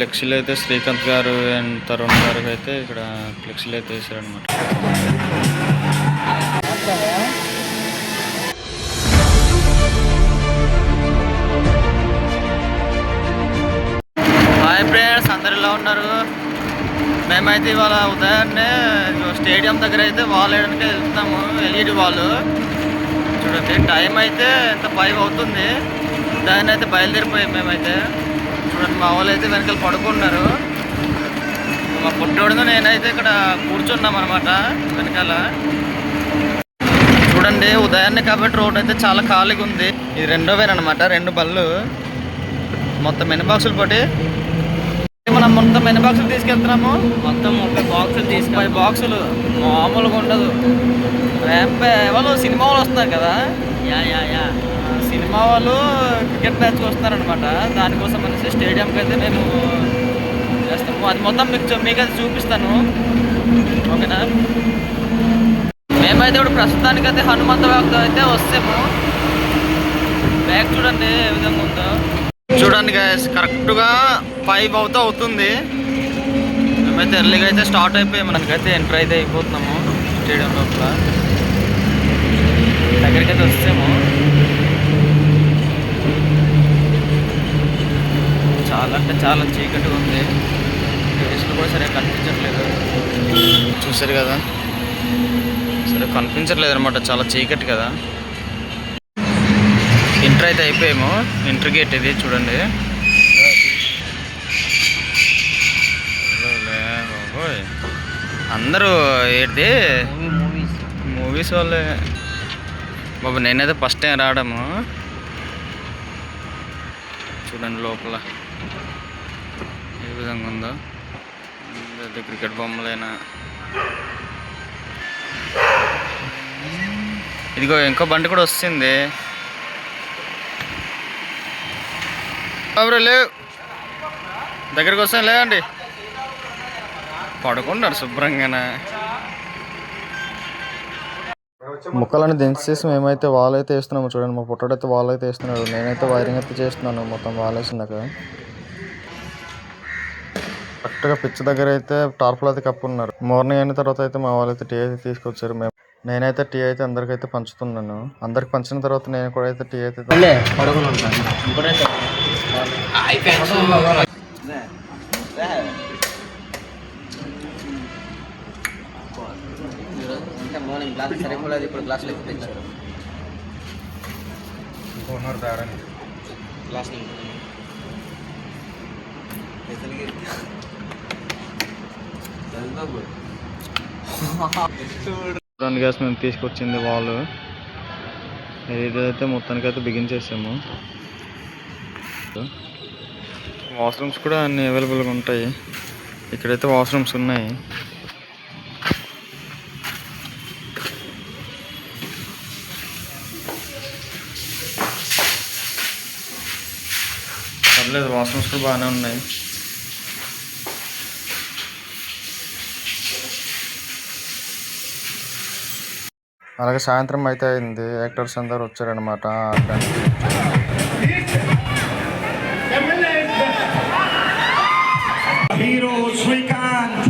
ఫ్లెక్సీలు అయితే శ్రీకాంత్ గారు అండ్ తరుణ్ గారికి అయితే ఇక్కడ ఫ్లెక్సీలు అయితే వేసారనమాట. హాయ్ ఫ్రెండ్స్, అందరు ఎలా ఉన్నారు? మేమైతే ఇవాళ ఉదయాన్నే స్టేడియం దగ్గర అయితే వాల్ వేయడానికి వెళ్తున్నాము. ఎల్ఈడి వాల్ చూడండి. టైం అయితే ఎంత 5 అవుతుంది. ఉదయాన్నే అయితే బయలుదేరిపోయాం మేమైతే. చూడండి, మా వాళ్ళు అయితే వెనకాల పడుకున్నారు. మా పుట్టోడుగా నేనైతే ఇక్కడ కూర్చున్నాం అనమాట వెనకాల. చూడండి, ఉదయాన్నే కాబట్టి రోడ్ అయితే చాలా ఖాళీగా ఉంది. ఇది రెండో వేన్ అనమాట, 2 బళ్ళు. మొత్తం ఎన్ని బాక్సులు పోటీ మనం మొత్తం ఎన్ని బాక్సులు తీసుకెళ్తున్నాము? మొత్తం 30 బాక్సులు 30 బాక్సులు. మామూలుగా ఉండదు. వాళ్ళు సినిమా వాళ్ళు వస్తున్నారు కదా, యా సినిమా వాళ్ళు క్రికెట్ మ్యాచ్కి వస్తున్నారనమాట. దానికోసం అనేసి స్టేడియంకి అయితే మేము చేస్తాము. అది మొత్తం మీకైతే చూపిస్తాను, ఓకేనా? మేమైతే ఇప్పుడు ప్రస్తుతానికైతే హనుమంత వాక్ అయితే వస్తాము. బ్యాగ్ చూడండి ఏ విధంగా ఉందో. చూడండి గైస్, కరెక్ట్గా 5 అవుతుంది. మేమైతే ఎర్లీగా అయితే స్టార్ట్ అయిపోయి మనకైతే ఎంటర్ అయితే అయిపోతున్నాము స్టేడియం లోపల. దగ్గరికి అయితే వస్తాము. చాలా అంటే చాలా చీకటిగా ఉంది. టూరిస్టులు కూడా సరిగ్గా కనిపించట్లేదు. చూసారు కదా, సరే కనిపించట్లేదు అనమాట, చాలా చీకటి కదా. ఎంటర్ అయితే అయిపోయాము. ఎంట్రీ గేట్ ఇది చూడండి. అందరూ ఏంటి మూవీస్ వాళ్ళే బాబు. నేనైతే ఫస్ట్ టైం రావడము. చూడండి లోపల ఏ విధంగా ఉందో. క్రికెట్ బొమ్మలైనా ఇదిగో ఇంకో బండి కూడా వస్తుంది. ఎవరు లేవు, దగ్గరికి వస్తాను లేదండి. పడుకున్నారు శుభ్రంగానే. ముక్కలని దించేసి మేమైతే వాల్ అయితే వేస్తున్నాము. చూడండి, మా పుట్టడైతే వాల్ అయితే వేస్తున్నాడు. నేనైతే వైరింగ్ అయితే చేస్తున్నాను. మొత్తం వాల్ వేసినాక కరెక్ట్గా పిచ్ దగ్గర అయితే టార్పులు అయితే కప్పున్నారు. మార్నింగ్ అయిన తర్వాత అయితే మా వాళ్ళు అయితే టీ అయితే తీసుకొచ్చారు. నేనైతే టీ అయితే అందరికైతే పంచుతున్నాను. అందరికి పంచిన తర్వాత నేను కూడా అయితే టీ అయితే మార్నింగ్ గ్లాస్ సరిపోలేదు, ఇప్పుడు గ్లాసులు ఎక్కువ తెచ్చారు. గ్లాస్ గ్యాస్ మేము తీసుకొచ్చింది వాళ్ళు. ఏదైతే మొత్తానికైతే బిగించేసాము. వాష్రూమ్స్ కూడా అన్ని అవైలబుల్గా ఉంటాయి. ఇక్కడైతే వాష్రూమ్స్ ఉన్నాయి. పర్లేదు, వాష్రూమ్స్ కూడా బాగానే ఉన్నాయి. అలాగే సాయంత్రం అయితే అయింది. యాక్టర్స్ అందరు వచ్చారనమాట. Hero Srikanth,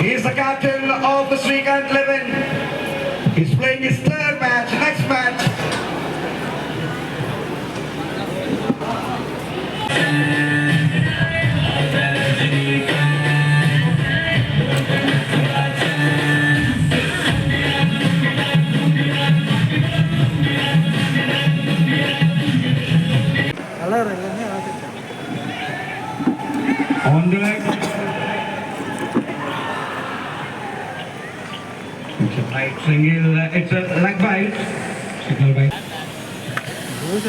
he is the captain of the Srikanth 11. He's playing his 3rd match, next match. On deck. It's a tight single, it's a leg bite. Signal bite. It's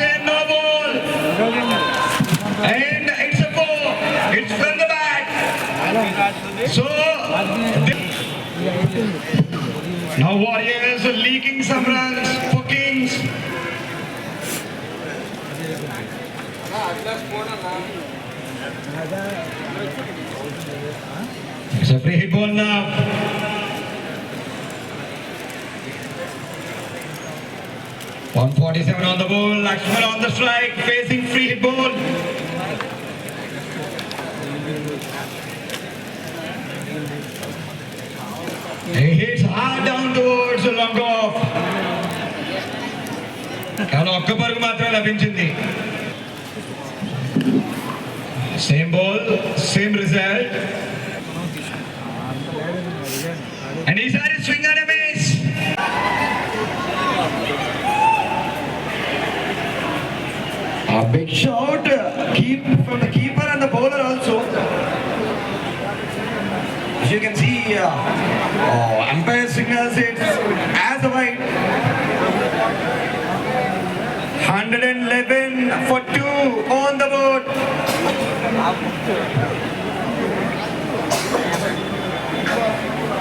a no ball. And it's a 4. It's from the back. So, now Warriors are leaking some runs for Kings. It's a free hit ball now. .147 on the ball, Lakshman on the strike, facing free hit ball. He hits hard down towards the long off. కానీ ఒక్క పరుగు మాత్రం లభించింది. Same ball, same result. And ఈసారి swing and miss. A big shot, keep from the keeper and the bowler also. As you can see, umpire signals it as a wide. 111 for 2 on the board.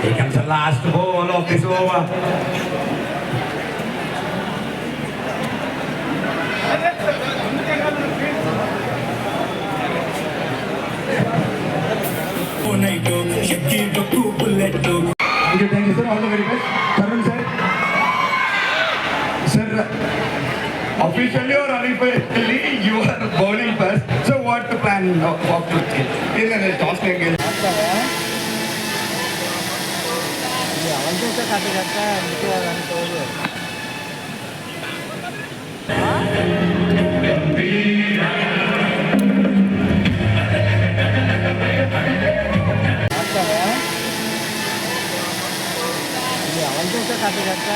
Here comes the last ball of this over. Thank you, sir. All the very best. Tarun, sir. Sir, officially or unofficially, you are bowling first. So, what the plan of the team? Is it a toss again? అవన్నీ కట్ట